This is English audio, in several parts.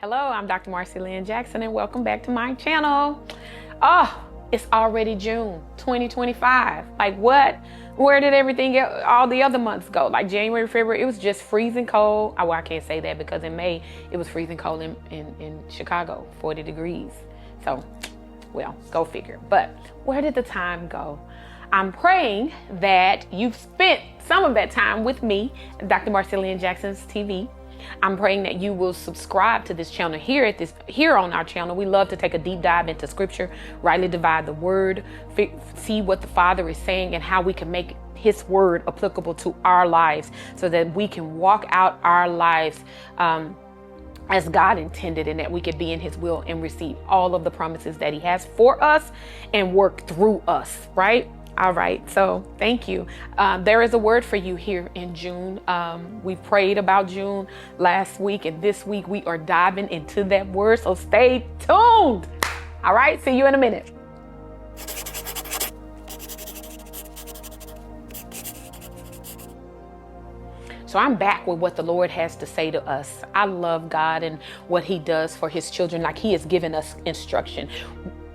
Hello, I'm Dr. Marci Lynn Jackson, and welcome back to my channel. Oh, it's already June 2025. Like what? Where did everything else, all the other months go? Like January, February, it was just freezing cold. Well, I can't say that because in May, it was freezing cold in Chicago, 40 degrees. So, well, go figure. But where did the time go? I'm praying that you've spent some of that time with me, Dr. Marci Lynn Jackson's TV. I'm praying that you will subscribe to this channel here on our channel. We love to take a deep dive into scripture, rightly divide the word, see what the Father is saying and how we can make his word applicable to our lives so that we can walk out our lives as God intended, and that we could be in his will and receive all of the promises that he has for us and work through us, right? All right, so thank you. There is a word for you here in June. We prayed about June last week, and this week we are diving into that word, so stay tuned. All right, see you in a minute. So I'm back with what the Lord has to say to us. I love God and what he does for his children, like he has given us instruction.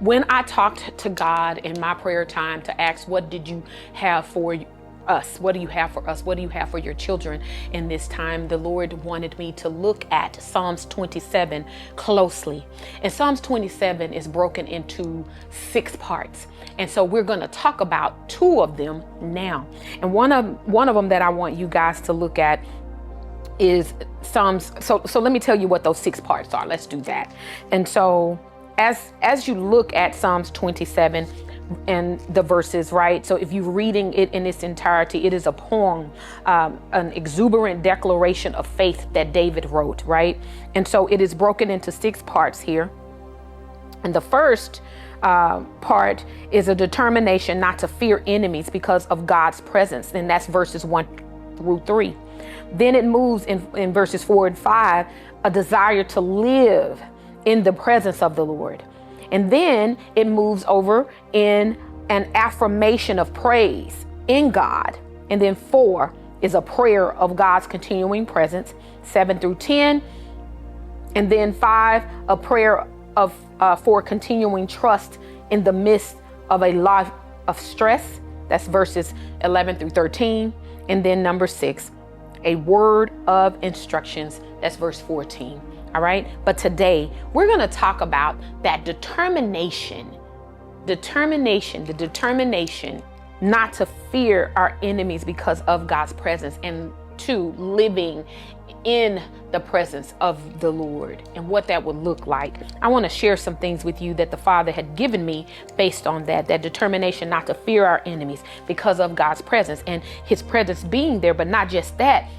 When I talked to God in my prayer time to ask, what did you have for us? What do you have for us? What do you have for your children in this time? The Lord wanted me to look at Psalms 27 closely. And Psalms 27 is broken into 6 parts. And so we're going to talk about 2 of them now. And one of them that I want you guys to look at is Psalms. So let me tell you what those 6 parts are. Let's do that. And so as you look at Psalms 27 and the verses, right? So if you're reading it in its entirety, it is a poem, an exuberant declaration of faith that David wrote, right? And so it is broken into 6 parts here. And the first part is a determination not to fear enemies because of God's presence. And that's verses 1 through 3. Then it moves in verses 4 and 5, a desire to live in the presence of the Lord. And then it moves over in an affirmation of praise in God. And then 4 is a prayer of God's continuing presence, 7 through 10. And then 5, a prayer of for continuing trust in the midst of a life of stress. That's verses 11 through 13. And then number 6, a word of instructions. That's verse 14. All right. But today we're going to talk about that determination not to fear our enemies because of God's presence, and 2, living in the presence of the Lord and what that would look like. I want to share some things with you that the Father had given me based on that determination not to fear our enemies because of God's presence and his presence being there. But not just that,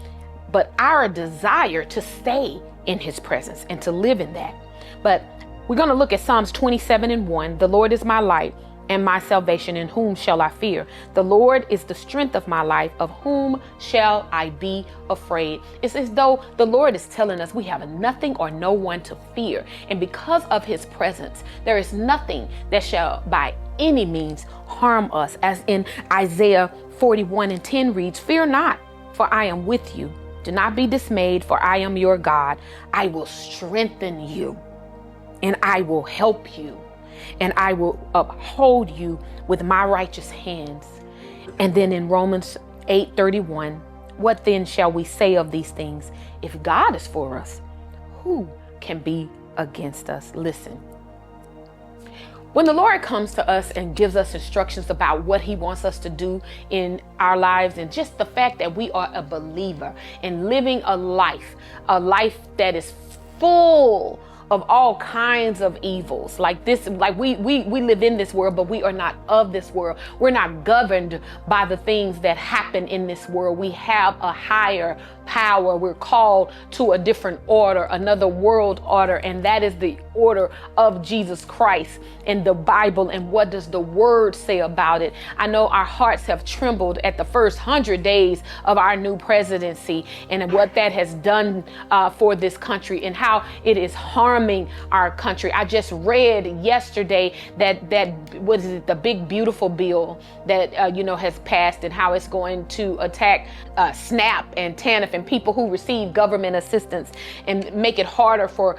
but our desire to stay in his presence and to live in that. But we're going to look at Psalms 27 and 1. The Lord is my light and my salvation. In whom shall I fear? The Lord is the strength of my life. Of whom shall I be afraid? It's as though the Lord is telling us we have nothing or no one to fear. And because of his presence, there is nothing that shall by any means harm us. As in Isaiah 41 and 10 reads, fear not, for I am with you. Do not be dismayed, for I am your God. I will strengthen you, and I will help you, and I will uphold you with my righteous hands. And then in Romans 8:31, what then shall we say of these things? If God is for us, who can be against us? Listen. When the Lord comes to us and gives us instructions about what he wants us to do in our lives, and just the fact that we are a believer and living a life that is full of all kinds of evils like this, like we live in this world, but we are not of this world. We're not governed by the things that happen in this world. We have a higher power. We're called to a different order, another world order, and that is the order of Jesus Christ in the Bible. And what does the word say about it? I know our hearts have trembled at the first 100 days of our new presidency and what that has done for this country and how it is harming harming our country. I just read yesterday that what is it, the big beautiful bill that has passed, and how it's going to attack SNAP and TANF and people who receive government assistance, and make it harder for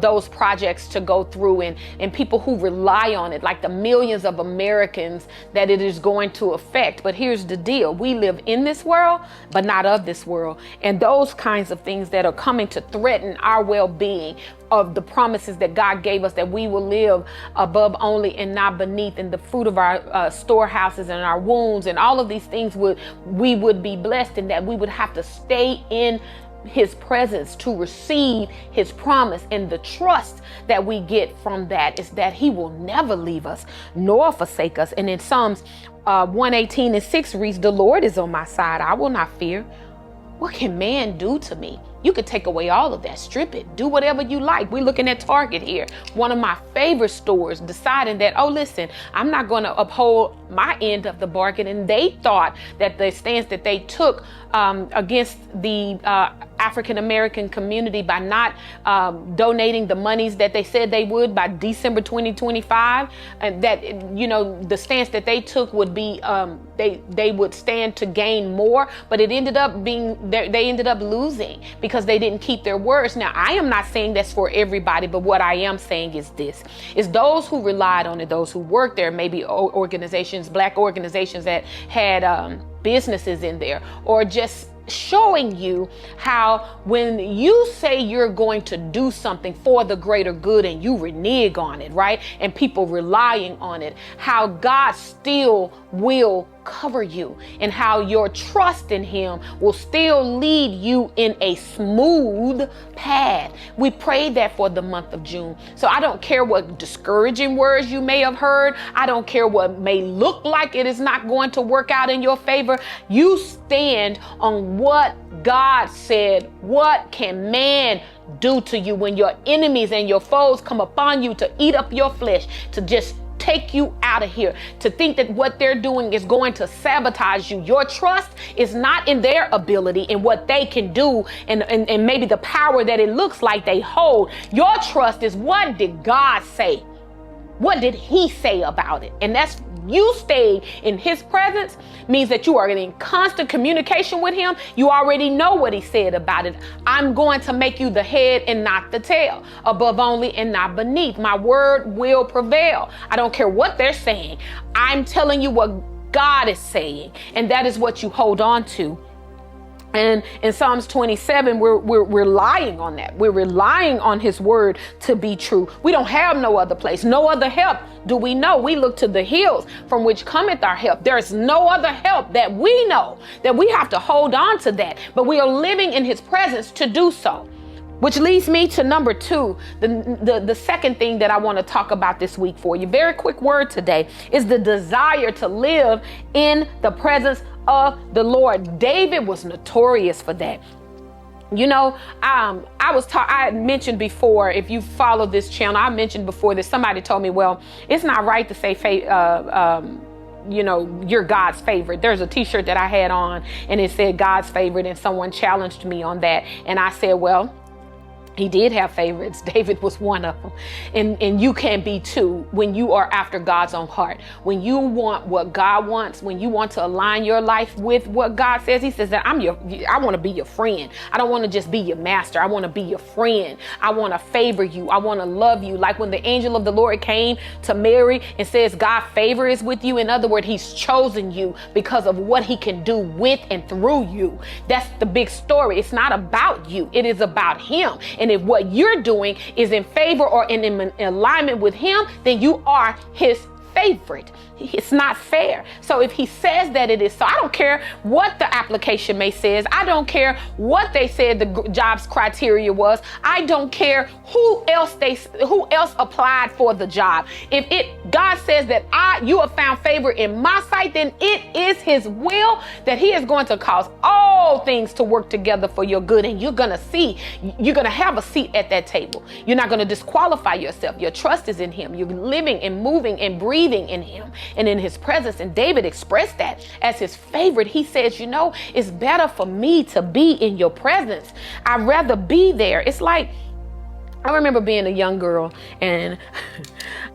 those projects to go through, and people who rely on it, like the millions of Americans that it is going to affect. But here's the deal: we live in this world, but not of this world. And those kinds of things that are coming to threaten our well-being, of the promises that God gave us, that we will live above only and not beneath, and the fruit of our storehouses and our wounds, and all of these things we would be blessed, and that we would have to stay in his presence to receive his promise. And the trust that we get from that is that he will never leave us nor forsake us. And in Psalms 118:6 reads, "The Lord is on my side, I will not fear. What can man do to me?" You could take away all of that, strip it, do whatever you like. We're looking at Target here, one of my favorite stores, deciding that, oh, listen, I'm not going to uphold my end of the bargain. And they thought that the stance that they took against the African-American community by not donating the monies that they said they would by December 2025, and that, the stance that they took would be they would stand to gain more, but it ended up being, they ended up losing because they didn't keep their words. Now, I am not saying that's for everybody, but what I am saying is this, is those who relied on it, those who worked there, maybe organizations, Black organizations that had businesses in there, or just showing you how when you say you're going to do something for the greater good and you renege on it, right? And people relying on it, how God still will cover you, and how your trust in him will still lead you in a smooth path. We prayed that for the month of June. So I don't care what discouraging words you may have heard. I don't care what may look like it is not going to work out in your favor. You stand on what God said. What can man do to you when your enemies and your foes come upon you to eat up your flesh, to just take you out of here, to think that what they're doing is going to sabotage you? Your trust is not in their ability and what they can do, and maybe the power that it looks like they hold. Your trust is, what did God say? What did he say about it? And that's you staying in his presence means that you are in constant communication with him. You already know what he said about it. I'm going to make you the head and not the tail, above only and not beneath. My word will prevail. I don't care what they're saying. I'm telling you what God is saying, and that is what you hold on to. And in Psalms 27, we're relying on that. We're relying on his word to be true. We don't have no other place, no other help do we know. We look to the hills from which cometh our help. There's no other help that we know, that we have to hold on to that. But we are living in his presence to do so. Which leads me to number 2, the second thing that I want to talk about this week for you. Very quick word today is the desire to live in the presence of the Lord. David was notorious for that. I mentioned before, if you follow this channel, I mentioned before that somebody told me, well, it's not right to say you're God's favorite. There's a t-shirt that I had on and it said God's favorite, and someone challenged me on that. And I said, well, he did have favorites. David was one of them. And you can be too when you are after God's own heart. When you want what God wants, when you want to align your life with what God says, he says that I want to be your friend. I don't want to just be your master. I want to be your friend. I want to favor you. I want to love you. Like when the angel of the Lord came to Mary and says, God favor is with you. In other words, he's chosen you because of what he can do with and through you. That's the big story. It's not about you. It is about him. And if what you're doing is in favor or in alignment with him, then you are his favorite. It's not fair. So if he says that it is so, I don't care what the application may says. I don't care what they said the job's criteria was. I don't care who else applied for the job. If God says that you have found favor in my sight, then it is his will that he is going to cause all things to work together for your good. And you're going to have a seat at that table. You're not going to disqualify yourself. Your trust is in him. You're living and moving and breathing in him and in his presence. And David expressed that as his favorite. He says, it's better for me to be in your presence. I'd rather be there. It's like I remember being a young girl and,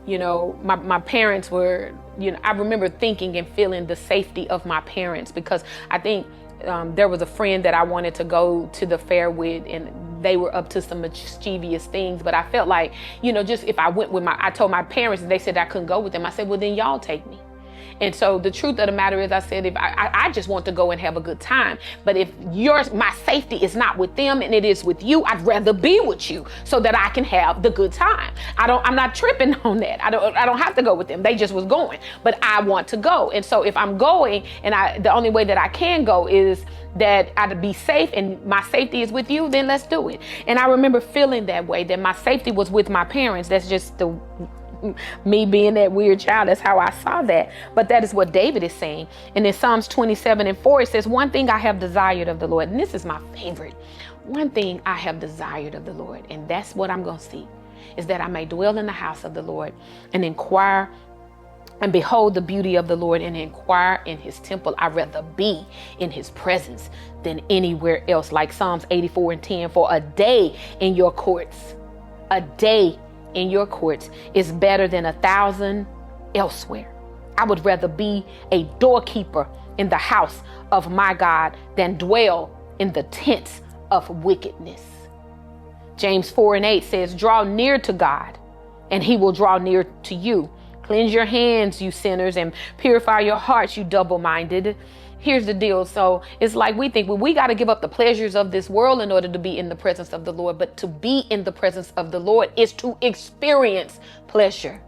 my parents were, I remember thinking and feeling the safety of my parents, because I think there was a friend that I wanted to go to the fair with, and they were up to some mischievous things. But I felt like, just if I went with I told my parents and they said I couldn't go with them. I said, well, then y'all take me. And so the truth of the matter is, I said, if I just want to go and have a good time. But if my safety is not with them and it is with you, I'd rather be with you so that I can have the good time. I'm not tripping on that. I don't have to go with them. They just was going, but I want to go. And so if I'm going and the only way that I can go is that I'd be safe and my safety is with you, then let's do it. And I remember feeling that way, that my safety was with my parents. That's just me being that weird child. That's how I saw that. But that is what David is saying. And in Psalms 27:4, it says, one thing I have desired of the Lord. And this is my favorite. One thing I have desired of the Lord. And that's what I'm going to see, is that I may dwell in the house of the Lord and inquire and behold the beauty of the Lord and inquire in his temple. I'd rather be in his presence than anywhere else. Like Psalms 84:10, for a day in your courts, a day in your courts is better than 1,000 elsewhere. I would rather be a doorkeeper in the house of my God than dwell in the tents of wickedness. James 4:8 says, draw near to God and he will draw near to you. Cleanse your hands, you sinners, and purify your hearts, you double-minded. Here's the deal. So it's like we think, well, we got to give up the pleasures of this world in order to be in the presence of the Lord. But to be in the presence of the Lord is to experience pleasure.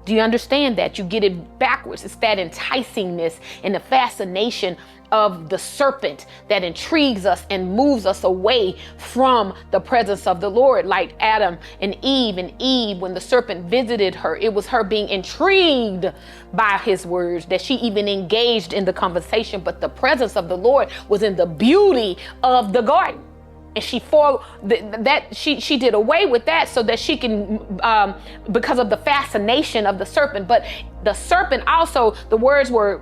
Do you understand that? You get it backwards. It's that enticingness and the fascination of the serpent that intrigues us and moves us away from the presence of the Lord. Like Adam and Eve, when the serpent visited her, it was her being intrigued by his words that she even engaged in the conversation. But the presence of the Lord was in the beauty of the garden. And she did away with that so that she can, because of the fascination of the serpent. But the serpent also, the words were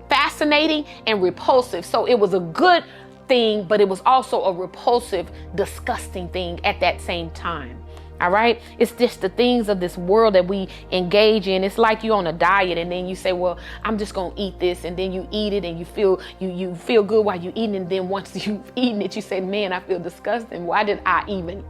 fascinating and repulsive. So it was a good thing, but it was also a repulsive, disgusting thing at that same time. All right. It's just the things of this world that we engage in. It's like you're on a diet and then you say, well, I'm just going to eat this. And then you eat it and you feel good while you're eating. And then once you've eaten it, you say, man, I feel disgusting. Why did I even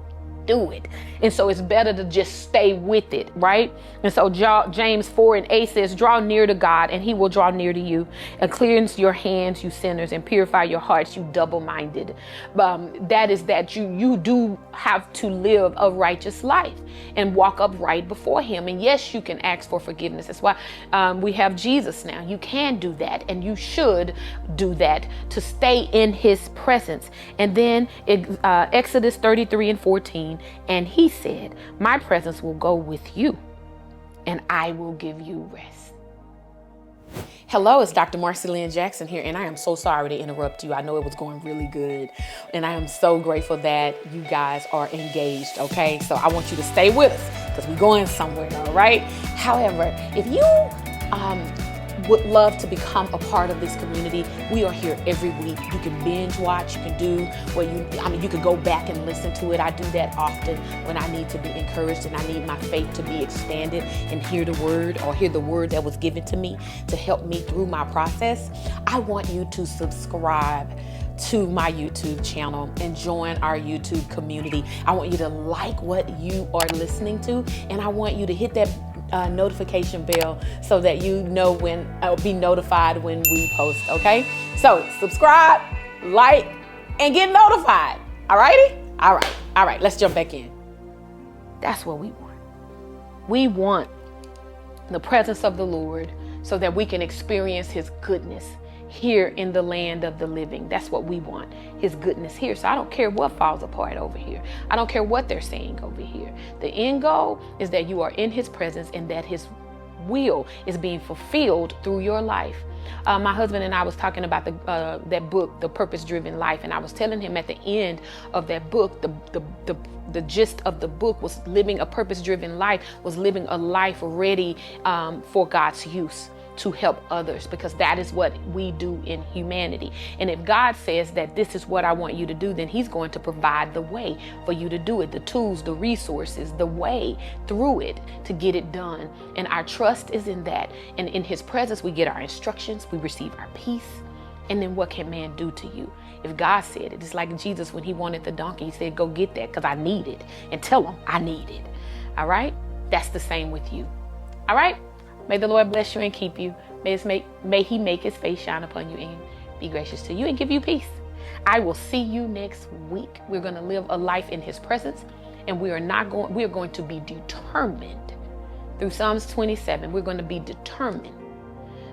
do it? And so it's better to just stay with it, right? And so James 4:8 says, draw near to God and he will draw near to you, and cleanse your hands, you sinners, and purify your hearts, you double-minded. That is that you do have to live a righteous life and walk upright before him. And yes, you can ask for forgiveness. That's why we have Jesus now. You can do that and you should do that to stay in his presence. And then Exodus 33:14, and he said, my presence will go with you and I will give you rest. Hello, it's Dr. Marci Lynn Jackson here, and I am so sorry to interrupt you. I know it was going really good, and I am so grateful that you guys are engaged, okay? So I want you to stay with us because we're going somewhere, all right? However, if you would love to become a part of this community, we are here every week. You can binge watch, you can do you can go back and listen to it. I do that often when I need to be encouraged and I need my faith to be expanded and hear the word that was given to me to help me through my process. I want you to subscribe to my YouTube channel and join our YouTube community. I want you to like what you are listening to, and I want you to hit that notification bell so that you know when be notified when we post. Okay, so subscribe, like, and get notified. All right, let's jump back in. That's what we want. We want the presence of the Lord so that we can experience his goodness here in the land of the living. That's what we want, his goodness here. So I don't care what falls apart over here. I don't care what they're saying over here. The end goal is that you are in his presence and that his will is being fulfilled through your life. My husband and I was talking about that book, The Purpose-Driven Life, and I was telling him at the end of that book, the gist of the book was living a purpose-driven life, was living a life ready for God's use. to help others, because that is what we do in humanity. And if God says that this is what I want you to do, then he's going to provide the way for you to do it, the tools, the resources, the way through it to get it done. And our trust is in that. And in his presence, we get our instructions, we receive our peace. And then what can man do to you? If God said it, it's like Jesus when he wanted the donkey, he said, go get that because I need it. And tell him I need it. All right? That's the same with you. All right? May the Lord bless you and keep you. May he make his face shine upon you and be gracious to you and give you peace. I will see you next week. We're going to live a life in his presence, and we are going to be determined through Psalms 27. We're going to be determined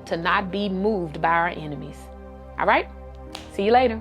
to not be moved by our enemies. All right? See you later.